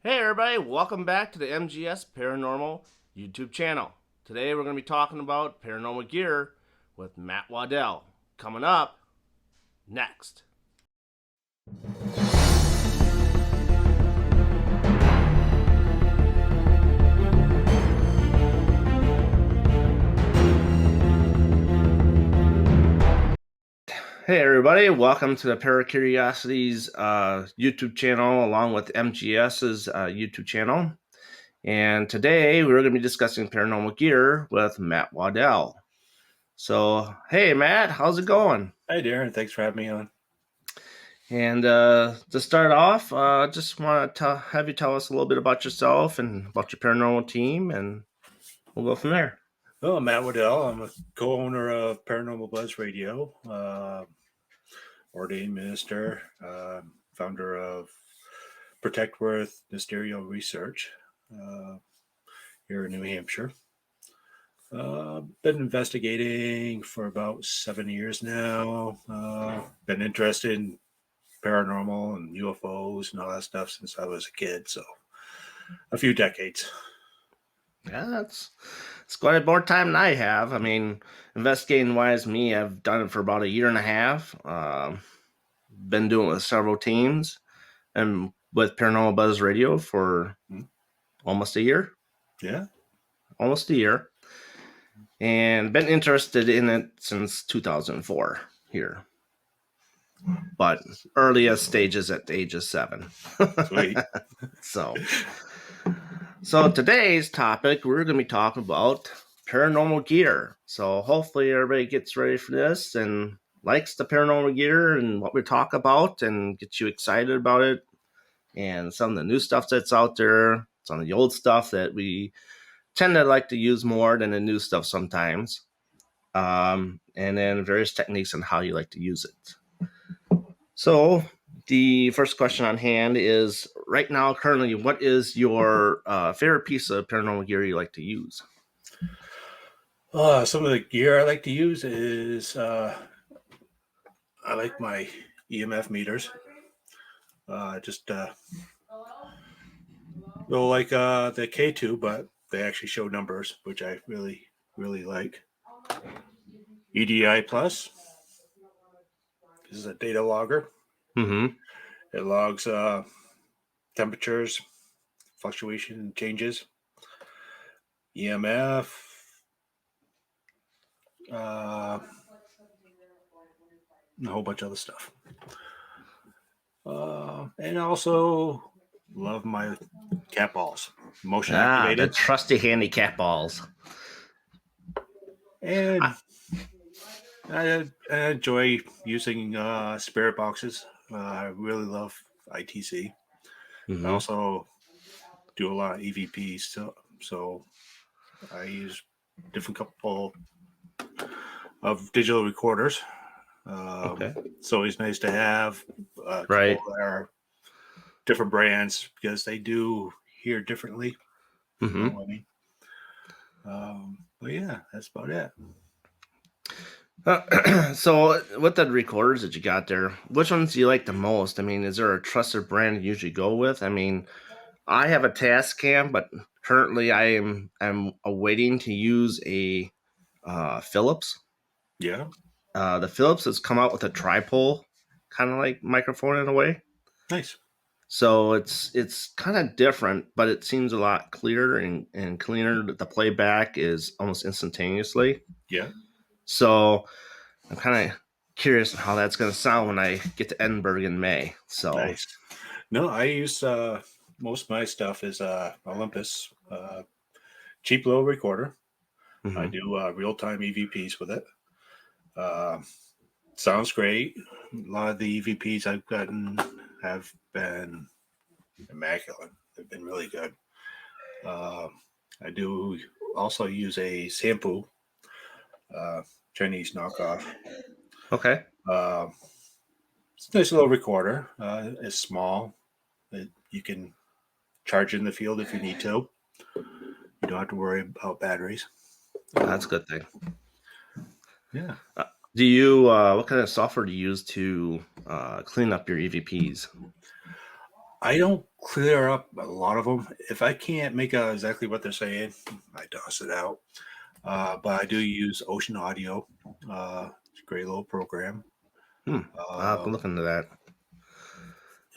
Hey everybody, welcome back to the MGS Paranormal YouTube channel. Today we're going to be talking about Paranormal Gear with Matt Waddell. Coming up next. Hey everybody, welcome to the Paracuriosities YouTube channel along with MGS's YouTube channel. And today we're going to be discussing Paranormal Gear with Matt Waddell. So, hey Matt, how's it going? Hi, Darin. Thanks for having me on. And to start off, just want to have you tell us a little bit about yourself and about your paranormal team, and we'll go from there. Oh, I'm Matt Waddell. I'm a co-owner of Paranormal Buzz Radio, ordained minister, founder of Protecteorth Mysterial Research here in New Hampshire. Been investigating for about 7 years now. Been interested in paranormal and UFOs and all that stuff since I was a kid, so a few decades. Yeah, it's quite a more time than I have. I mean, investigating wise, me, I've done it for about a year and a half. Been doing it with several teams, and with Paranormal Buzz Radio for almost a year. Yeah, almost a year, and been interested in it since 2004 here. But earliest stages at the age of 7. sweet. So today's topic, we're going to be talking about paranormal gear. So hopefully everybody gets ready for this and likes the paranormal gear and what we talk about and gets you excited about it and some of the new stuff that's out there, some of the old stuff that we tend to like to use more than the new stuff sometimes. And then various techniques on how you like to use it. So the first question on hand is right now, currently, what is your favorite piece of paranormal gear you like to use? Some of the gear I like to use is I like my EMF meters. Just well, like the K2, but they actually show numbers, which I really like. EDI Plus. This is a data logger. Mm-hmm. It logs temperatures, fluctuation changes, EMF, a whole bunch of other stuff. And also love my cat balls, motion The activated. trusty handicap balls. And I enjoy using spirit boxes. I really love ITC. I Mm-hmm. also do a lot of EVPs, so I use different couple of digital recorders. Okay. It's always nice to have a couple Right. that are different brands because they do hear differently. You know Mm-hmm. what I mean? But yeah, that's about it. So with the recorders that you got there, which ones do you like the most? I mean, is there a trusted brand you usually go with? I mean, I have a Tascam, but currently I'm awaiting to use a Philips. Yeah, The Philips has come out with a tripole kind of like microphone in a way. nice. So it's kind of different, but it seems a lot clearer and cleaner. The playback is almost instantaneously. Yeah, So I'm kind of curious how that's going to sound when I get to Edinburgh in May. So nice. No, I use most of my stuff is Olympus cheap little recorder. I mhm. do real time EVPs with it. Uh, Sounds great. A lot of the EVPs I've gotten have been immaculate. They've been really good. Uh, I do also use a Sampo Chinese knockoff. Okay, Uh, it's a nice little recorder. It's small. You can charge in the field if you need to. You don't have to worry about batteries. that's a good thing. Yeah. Uh, do you what kind of software do you use to clean up your EVPs? I don't clear up a lot of them. If I can't make out exactly what they're saying, I toss it out. But I do use Ocean Audio. It's a great little program. I'll have to Um, look into that.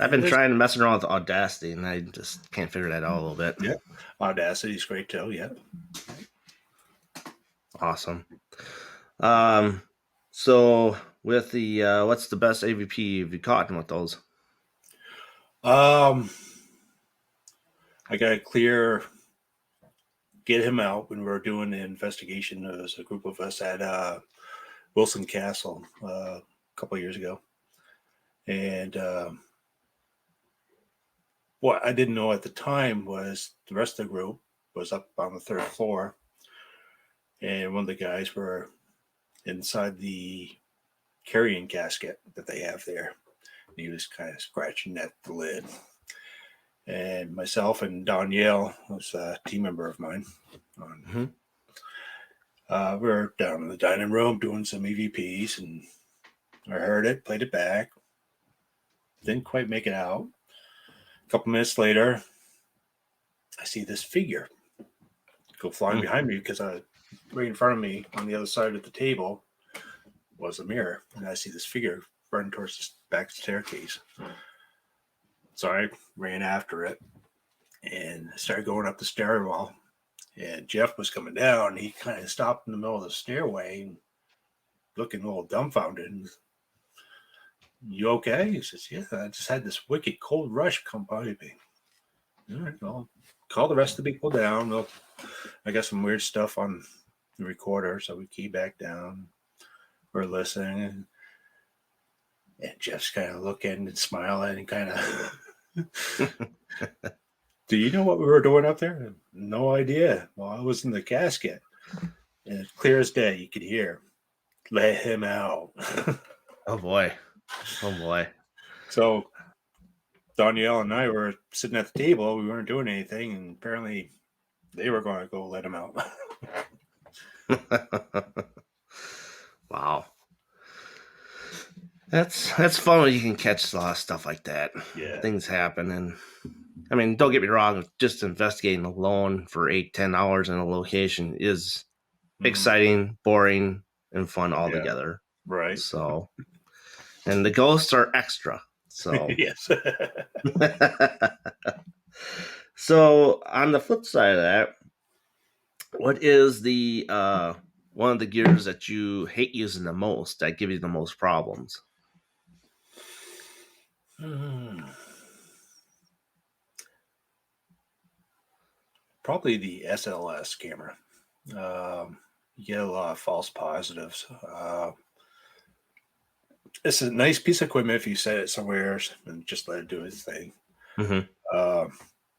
I've and been there's trying to mess around with Audacity, and I just can't figure that out a little bit. yeah, Audacity is great too. Yeah. Awesome. Um, so with the what's the best AVP you've caught with those? Um, I got to get him out when we were doing the investigation. There was a group of us at Wilson Castle a couple of years ago, and what I didn't know at the time was the rest of the group was up on the third floor, and one of the guys were inside the carrying casket that they have there. And he was kind of scratching at the lid. And myself and Danielle, who's a team member of mine, Mm-hmm. we were down in the dining room doing some EVPs, and I heard it, played it back, didn't quite make it out. A couple minutes later, I see this figure go flying behind me because right in front of me on the other side of the table was a mirror, and I see this figure running towards the back staircase. So I ran after it and started going up the stairwell. And Jeff was coming down. He kind of stopped in the middle of the stairway, and looking a little dumbfounded. And, you okay? He says, yeah, I just had this wicked cold rush come by me. All right, well, call the rest of the people down. I got some weird stuff on the recorder, so we key back down. We're listening. And Jeff's kind of looking and smiling and kind of, do you know what we were doing up there? No idea. Well, I was in the casket. And it's clear as day, you could hear, let him out. Oh boy. Oh boy. So Danielle and I were sitting at the table. We weren't doing anything. And apparently they were going to go let him out. Wow. That's fun when you can catch a lot of stuff like that. Yeah. Things happen, and I mean, don't get me wrong. Just investigating alone for 8-10 hours in a location is exciting, boring, and fun all Yeah. together. Right. So, and the ghosts are extra. So, Yes. so on the flip side of that, what is the one of the gears that you hate using the most that give you the most problems? Probably the SLS camera. You get a lot of false positives. It's a nice piece of equipment if you set it somewhere and just let it do its thing. Mm-hmm.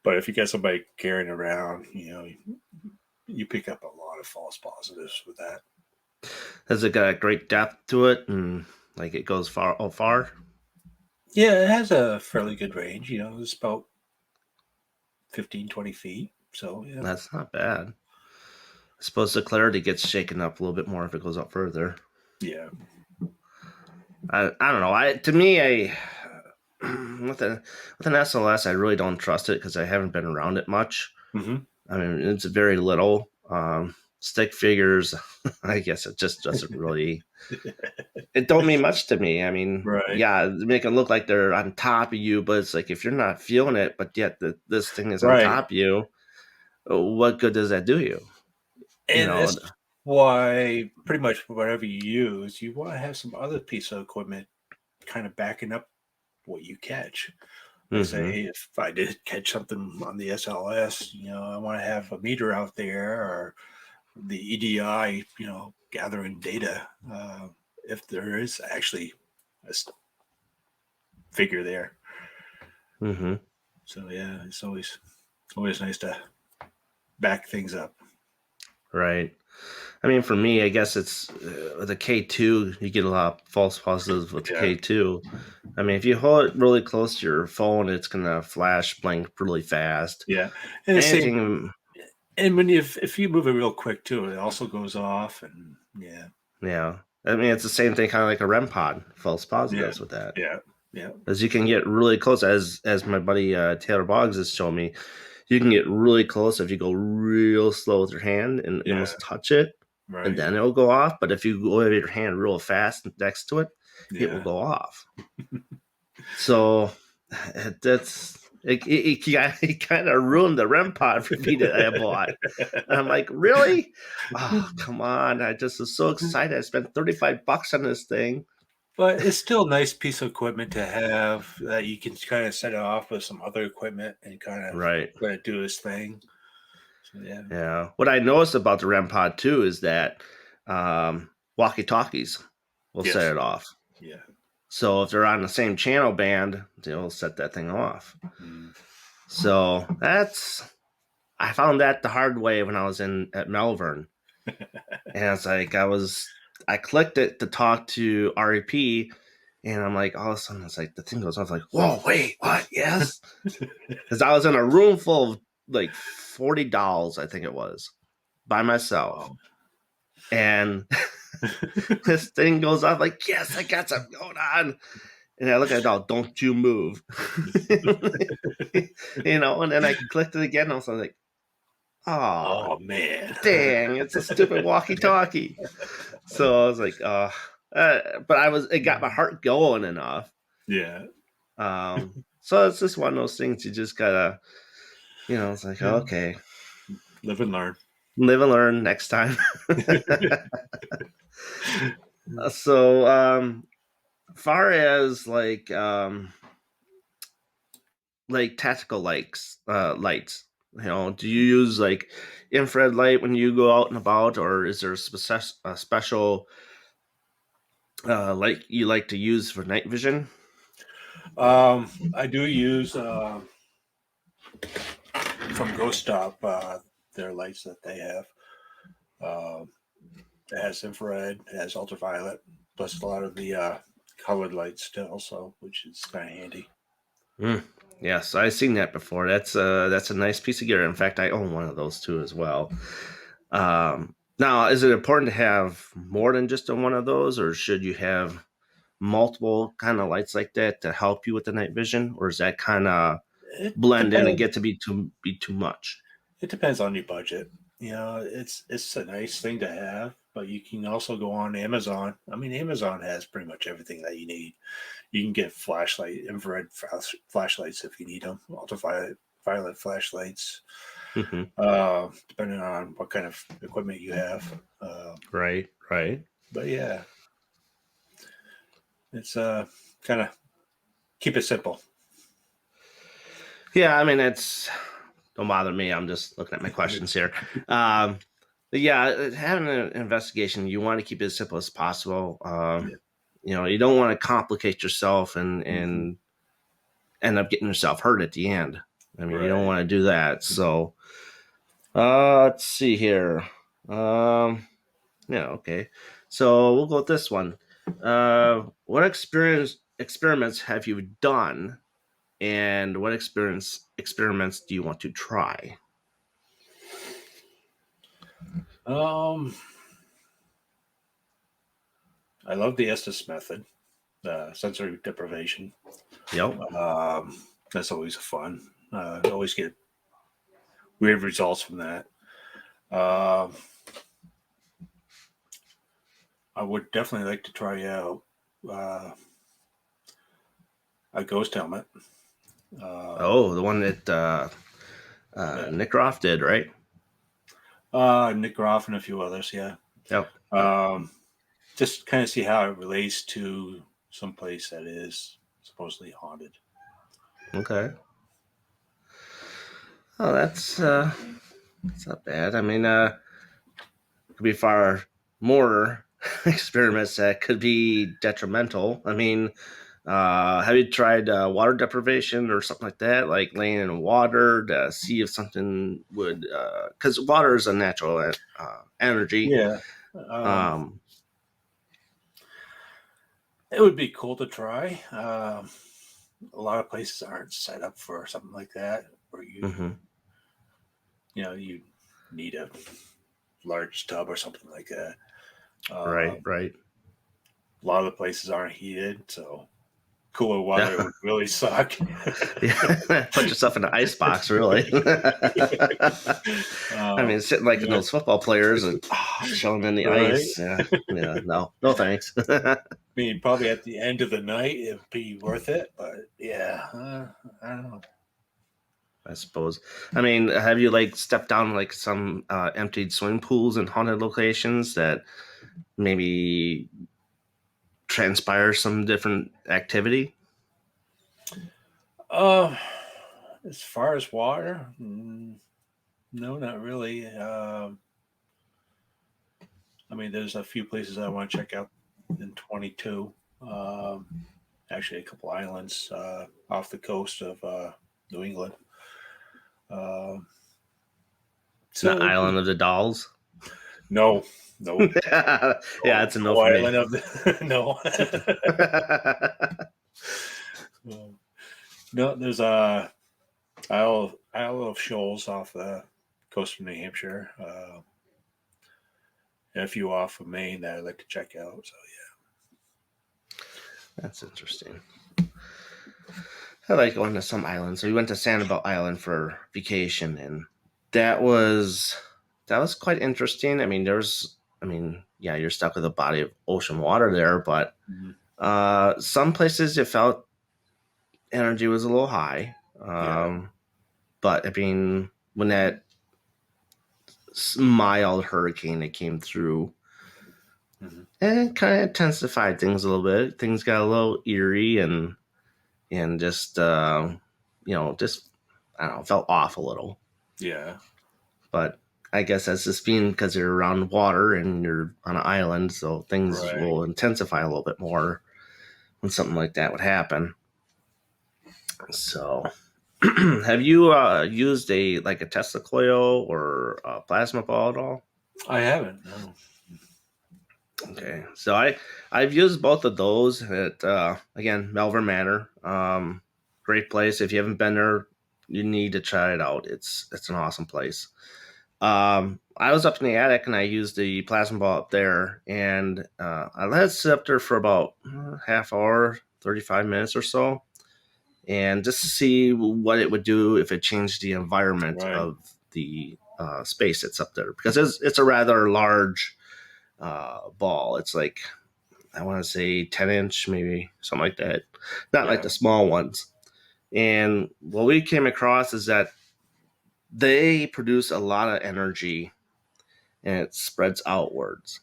But if you get somebody carrying around, you pick up a lot of false positives with that. Has it got a great depth to it, and like it goes far? Yeah, it has a fairly good range. It's about 15, 20 feet. So, yeah. That's not bad. I suppose the clarity gets shaken up a little bit more if it goes up further. Yeah. I don't know. To me, with an SLS, I really don't trust it because I haven't been around it much. Mm-hmm. I mean, it's very little. Stick figures, I guess it just doesn't really. It don't mean much to me. I mean, Right. yeah, they make it look like they're on top of you, but it's like if you're not feeling it, but yet this thing is on Right. top of you, what good does that do you? And that's why pretty much whatever you use, you want to have some other piece of equipment kind of backing up what you catch. Like Mm-hmm. say if I did catch something on the SLS, I want to have a meter out there or the EDI, gathering data if there is actually a figure there. Mm-hmm. So yeah, it's always nice to back things up. Right. I mean, for me, I guess it's with the K2, you get a lot of false positives with the Yeah. K2. I mean, if you hold it really close to your phone, it's going to flash blank really fast. Yeah. And the same. Anything, And when if you move it real quick too, it also goes off. And yeah. I mean, it's the same thing, kind of like a REM pod, false yeah, positives with that. yeah. Yeah. As you can get really close, as my buddy Taylor Boggs has shown me, you can get really close if you go real slow with your hand and Yeah. almost touch it, and Right. then it'll go off. But if you go with your hand real fast next to it, it will Yeah. go off. So that's it kind of ruined the REM pod for me that I bought. And I'm like, really? Oh, come on. I just was so excited. I spent $35 on this thing. But it's still a nice piece of equipment to have that you can kind of set it off with some other equipment and kind of Right. let it do its thing. So yeah. Yeah. What I noticed about the REM pod too is that walkie talkies will set Yes. it off. Yeah. So if they're on the same channel band, they'll set that thing off. Mm. So I found that the hard way when I was at Melbourne. And it's like I clicked it to talk to REP, and I'm like, all of a sudden it's like the thing goes off, like, whoa, wait, what? Yes. Because I was in a room full of like 40 dolls, I think it was, by myself. Wow. And this thing goes off, like, yes, I got something going on. And I look at it all, don't you move. And then I clicked it again, and I was like, oh, Oh man. dang, it's a stupid walkie-talkie. So I was like, but it got my heart going enough. Yeah. So it's just one of those things you just gotta, it's like, Yeah. okay, Live and learn. live and learn next time. So, far as like tactical lights, do you use like infrared light when you go out and about, or is there a special light you like to use for night vision? I do use from Ghost Stop their lights that they have. Um, it has infrared, it has ultraviolet, plus a lot of the colored lights still, so which is kind of handy. Mm. Yes, I've seen that before. That's a nice piece of gear. In fact, I own one of those too as well. Now, is it important to have more than just one of those, or should you have multiple kind of lights like that to help you with the night vision, or is that kind of It blend in and depends. get to be too much? It depends on your budget. It's a nice thing to have, but you can also go on Amazon. I mean, Amazon has pretty much everything that you need. You can get infrared flashlights if you need them, violet flashlights, Hmm. depending on what kind of equipment you have. Right, right. But yeah, it's kind of keep it simple. Yeah, I mean, don't bother me. I'm just looking at my questions here. But yeah, having an investigation, you want to keep it as simple as possible. Yeah. You don't want to complicate yourself and Hmm. end up getting yourself hurt at the end. I mean, you don't Right. want to do that. So, let's see here. Yeah, okay. So we'll go with this one. What experiments have you done, and what experiments do you want to try? Um, I love the Estes method, sensory deprivation. Yep. Um, that's always fun. Always get weird results from that. Uh, I would definitely like to try out uh, a ghost helmet. Oh, the one that Yeah. Nick Roth did, right? Nick Groff and a few others. Yeah. Yep. Yep. Um, just kind of see how it relates to some place that is supposedly haunted. Okay. Oh, that's not bad. I mean, could be far more experiments that could be detrimental. I mean, have you tried water deprivation or something like that, like laying in water to see if something would? Because water is a natural energy. Yeah. Um, Um, it would be cool to try. A lot of places aren't set up for something like that, where mhm. you need a large tub or something like that. Right, Um, right. a lot of the places aren't heated, so cooler water would really suck. Yeah. Put yourself in an ice box, really. I mean, sitting like Yeah, those football players and chilling in the right. ice. Yeah, yeah, no thanks. I mean, probably at the end of the night, it'd be worth it. But yeah, I don't know. I suppose. I mean, have you like stepped down like some emptied swimming pools and haunted locations that maybe transpire some different activity? Uh, as far as water, no, not really. I mean, there's a few places I want to check out in 22. Actually, a couple islands off the coast of New England. Um, The so Island of the Dolls. no, no, Yeah, no, it's a no no for me. island of the no. No, there's a Isle of Shoals off the coast of New Hampshire, and a few off of Maine that I'd like to check out. So That's interesting. I like going to some islands. So we went to Sanibel Island for vacation, and that was that was quite interesting. I mean, yeah, you're stuck with a body of ocean water there, but yeah, some places it felt energy was a little high. yeah, But I mean, when that mild hurricane that came through, hmm it kind of intensified things a little bit. Things got a little eerie and just just I don't know, felt off a little. yeah, But I guess that's just being because you're around water and you're on an island, so things right. will intensify a little bit more when something like that would happen. So, have you used a Tesla coil or a plasma ball at all? I haven't. No. Okay, so I've used both of those at again Melbourne Manor. Great place. If you haven't been there, you need to try it out. It's an awesome place. I was up in the attic and I used the plasma ball up there, and I let it sit up there for about half hour, 35 minutes or so, and just to see what it would do if it changed the environment Right. of the space that's up there because it's a rather large ball. It's like I want to say 10 inch, maybe something like that. Not like Yeah. the small ones. And what we came across is that they produce a lot of energy and it spreads outwards.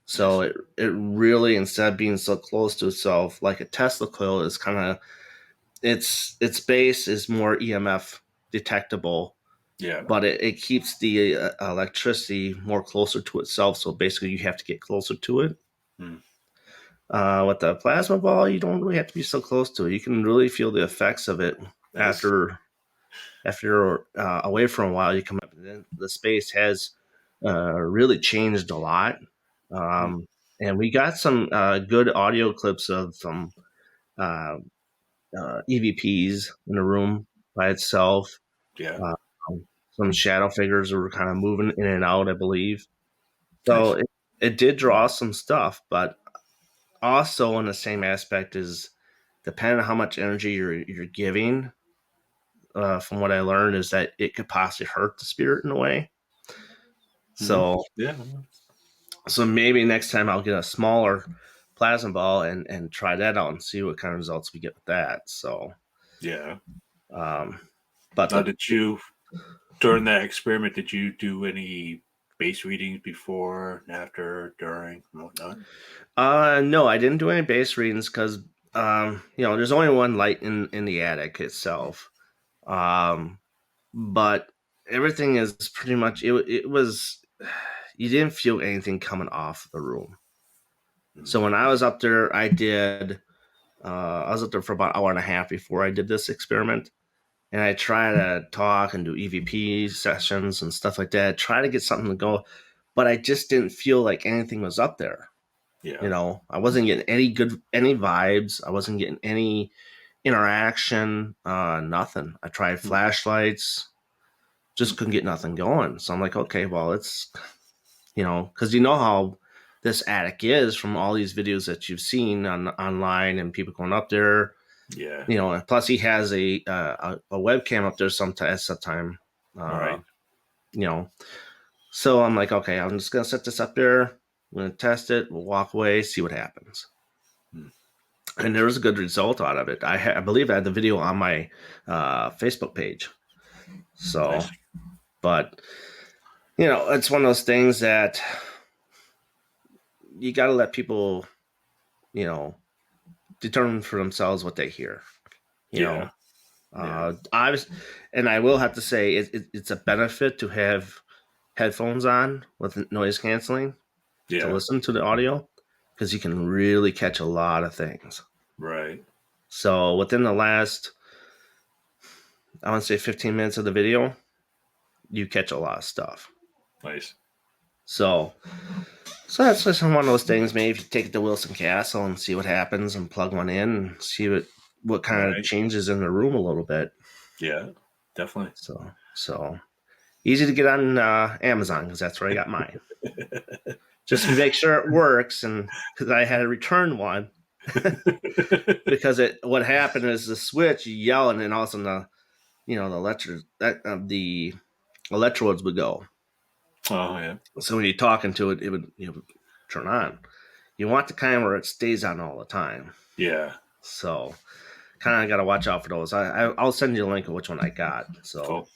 So Yes. it really, instead of being so close to itself, like a Tesla coil is kind of its base is more EMF detectable, Yeah. but it keeps the electricity more closer to itself. So basically, you have to get closer to it. Mm. With the plasma ball, you don't really have to be so close to it. You can really feel the effects of it Nice. after you're away for a while. You come up, and then the space has really changed a lot. Mm. Um, and we got some good audio clips of some uh, EVPs in the room by itself. Yeah. Uh, some shadow figures were kind of moving in and out, I believe. So Nice. it did draw some stuff, but also in the same aspect is depending on how much energy you're giving. From what I learned, is that it could possibly hurt the spirit in a way. Hmm. So Yeah. maybe next time I'll get a smaller plasma ball and try that out and see what kind of results we get with that. So, Yeah. um, but Now, the did you during that experiment? Did you do any base readings before, and after, during, and whatnot? no, I didn't do any base readings because there's only one light in the attic itself. Um, but everything is pretty much it was you didn't feel anything coming off the room. Mm. So when I was up there, I was up there for about an hour and a half before I did this experiment, and I try to talk and do EVP sessions and stuff like that, try to get something to go, but I just didn't feel like anything was up there. Yeah. I wasn't getting any vibes. I wasn't getting any interaction. Nothing. I tried Mm. flashlights, just couldn't get nothing going. So I'm like, okay, well, it's because you know how this attic is from all these videos that you've seen online and people going up there. Yeah. And plus he has a webcam up there at some time. Right. You know, so I'm like, okay, I'm just gonna set this up there. I'm gonna test it. We'll walk away, see what happens. Hmm. And there was a good result out of it. I believe I had the video on my Facebook page. So, Nice. but it's one of those things that you got to let people, you know, determine for themselves what they hear. You Yeah. know, Yeah. I will have to say it's a benefit to have headphones on with noise canceling to Yeah. listen to the audio because you can really catch a lot of things. Right. So within the last, I want to say 15 minutes of the video, you catch a lot of stuff. Nice. So that's just one of those things. Maybe if you take it to Wilson Castle and see what happens and plug one in and see what kind of Right. changes in the room a little bit. Yeah. Definitely. So easy to get on Amazon because that's where I got mine. Just to make sure it works, and because I had to return one because what happened is the switch you yell and then all of a sudden the electrodes would go. Oh yeah. So when you're talking to it, it would turn on. You want the kind where it stays on all the time. Yeah. So kind of got to watch out for those. I'll send you a link of which one I got. So Cool.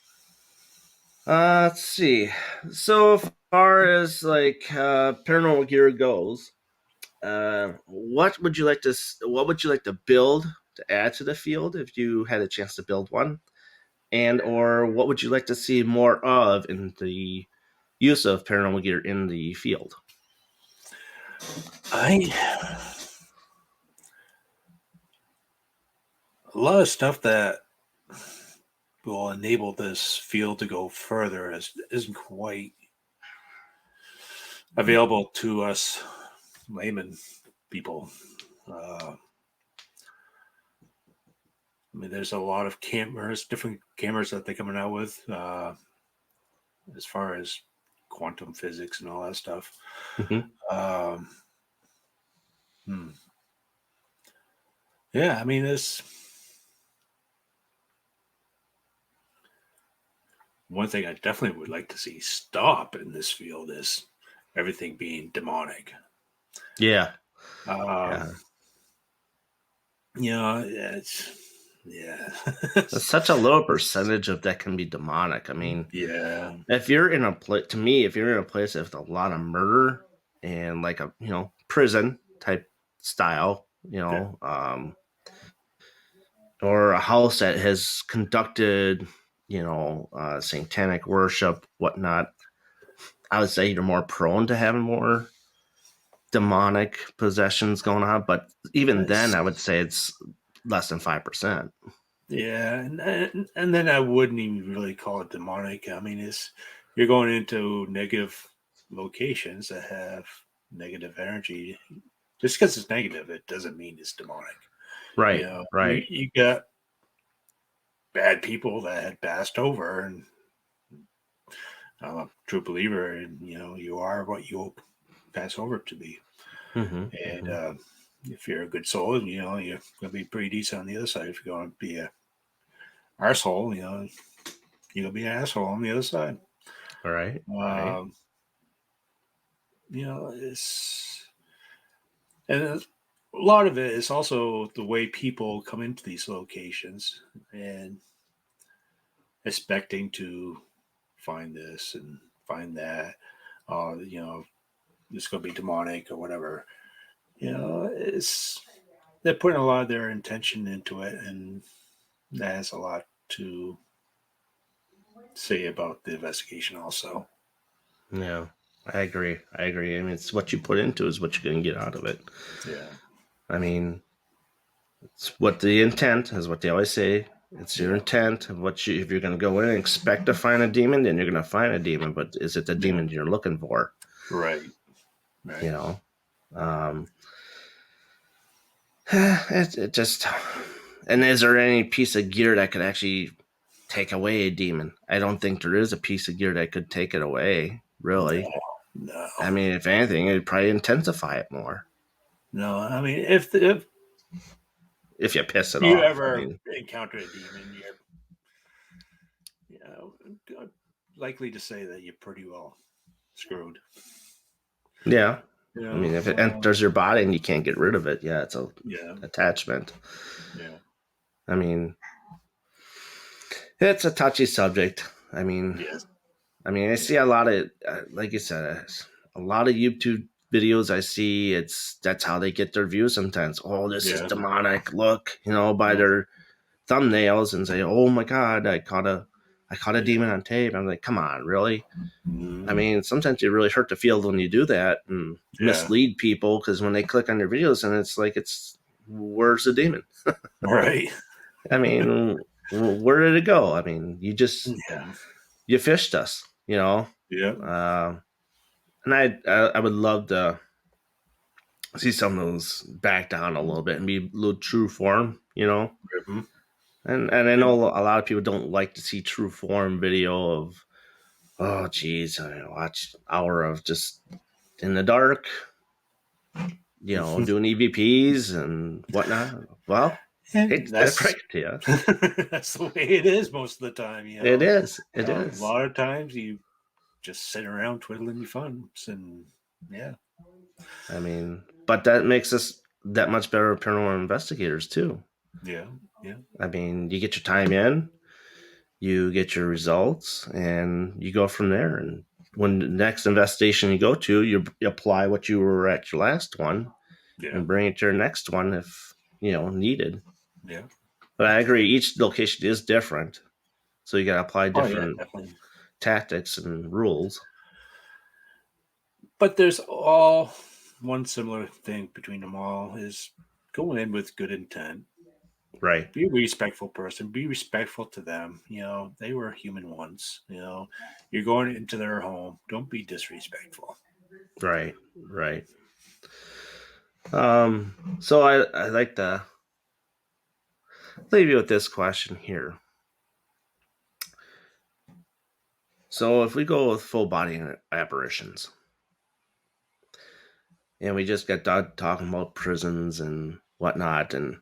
let's see. So far as like paranormal gear goes, what would you like to build to add to the field if you had a chance to build one? And or what would you like to see more of in the use of paranormal gear in the field? I a lot of stuff that will enable this field to go further isn't quite available to us layman people. I mean, there's a lot of cameras, different cameras that they're coming out with, as far as quantum physics and all that stuff. Mm-hmm. Um, hmm. Yeah, I mean, this one thing I definitely would like to see stop in this field is everything being demonic. Yeah, Um, yeah. it's yeah, That's such a low percentage of that can be demonic. I mean, yeah, if you're in a place, to me, if you're in a place with a lot of murder and like a prison type style, yeah. or a house that has conducted, satanic worship, whatnot, I would say you're more prone to having more demonic possessions going on. But even then, That's, I would say it's less than 5%. yeah, and then I wouldn't even really call it demonic. I mean, it's you're going into negative locations that have negative energy. Just because it's negative, it doesn't mean it's demonic. Right, right. You got bad people that had passed over, and I'm a true believer, and you are what you pass over to be. Mm-hmm, And mm-hmm. if you're a good soul, you're going to be pretty decent on the other side. If you're going to be a arsehole, you're going to be an asshole on the other side. Right, right. Um, it's and a lot of it is also the way people come into these locations and expecting to find this and find that. It's going to be demonic or whatever. It's they're putting a lot of their intention into it, and that has a lot to say about the investigation also. Yeah, I agree. I agree. I mean, it's what you put into is what you're going to get out of it. Yeah. I mean, it's what the intent is what they always say. It's your Yeah. intent of if you're going to go in and expect to find a demon, then you're going to find a demon. But is it the Yeah. demon you're looking for? Right. You Right. know, um, it just. And is there any piece of gear that could actually take away a demon? I don't think there is a piece of gear that could take it away, No. really. No, I mean, if anything, it'd probably intensify it more no. I mean, if if you piss it you off. I ever mean, encounter a demon, you're, you know, likely to say that you're pretty well screwed. yeah. You I mean, if it know, enters your body and you can't get rid of it, yeah, it's a yeah, attachment. yeah, I mean, it's a touchy subject. yes, I yeah, see a lot of, like you said, a lot of YouTube videos I see. That's how they get their views sometimes. Oh, this is yeah, demonic. Look, by yeah, their thumbnails and say, "Oh my God, I caught a yeah. demon on tape." I'm like, come on, really? I Mhm. mean, sometimes you really hurt the field when you do that and Yeah, mislead people because when they click on your videos and it's like, where's the demon? right. I mean, where did it go? I mean, Yeah, you fished us, yeah. Uh, and I would love to see some of those back down a little bit and be a little true form. Mhm. And I Yeah, know a lot of people don't like to see true form video of, oh geez, I watch an hour of just in the dark, doing EVPs and whatnot. Well, hate and to break it to you. that's the way it is most of the time. It is. It A is. lot of times you just sit around twiddling your thumbs, and yeah, I mean, but that makes us that much better paranormal investigators too. yeah, yeah, I mean, you get your time in, you get your results, and you go from there. And when the next investigation you go to, you apply what you were at your last one yeah, and bring it to your next one if needed. yeah. But I agree, each location is different, so you got to apply Oh yeah, different definitely. tactics and rules. But there's all one similar thing between them all is go in with good intent. Right, Be a respectful person. Be respectful to them. They were human once. You're going into their home. Don't be disrespectful. right, right. So I like to leave you with this question here. So if we go with full body apparitions, and we just got done talking about prisons and whatnot, and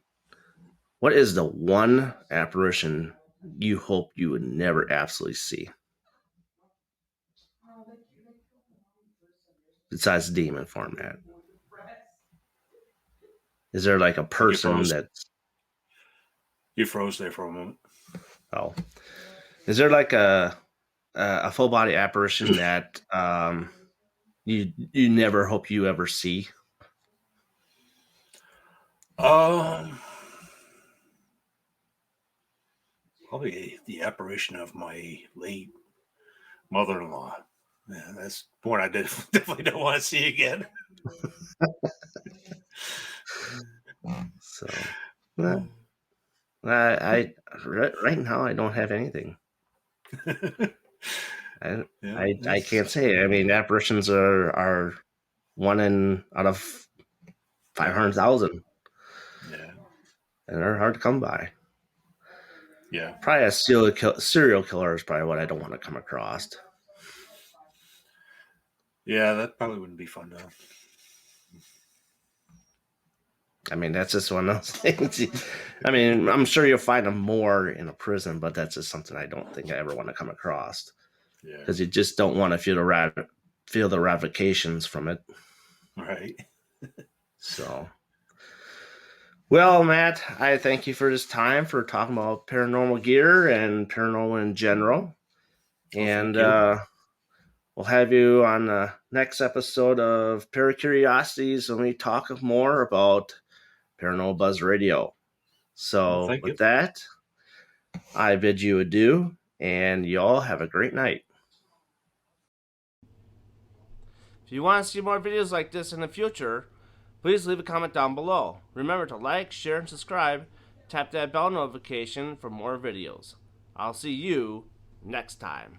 what is the one apparition you hope you would never absolutely see besides demon format? Is there like a You person froze. that's You froze there for a moment. oh, is there like a full body apparition that you never hope you ever see? Um, Probably the apparition of my late mother-in-law. Yeah, that's one I definitely don't want to see again. So, well, I right now I don't have anything. I Yeah, I that's can't say. I mean, apparitions are one in out of five yeah, hundred thousand, yeah, and they're hard to come by. yeah, Probably a serial killer is probably what I don't want to come across. yeah. That probably wouldn't be fun though. I mean, that's just one of those things. I mean, I'm sure you'll find them more in a prison, but that's just something I don't think I ever want to come across Yeah, because you just don't want to feel the ramifications from it. right. So, well, Matt, I thank you for this time for talking about paranormal gear and paranormal in general. Well, And thank you. we'll have you on the next episode of Paracuriosities when we talk more about Paranormal Buzz Radio. Well, So, thank you. with that, I bid you adieu, and y'all have a great night. If you want to see more videos like this in the future, please leave a comment down below. Remember to like, share, and subscribe. Tap that bell notification for more videos. I'll see you next time.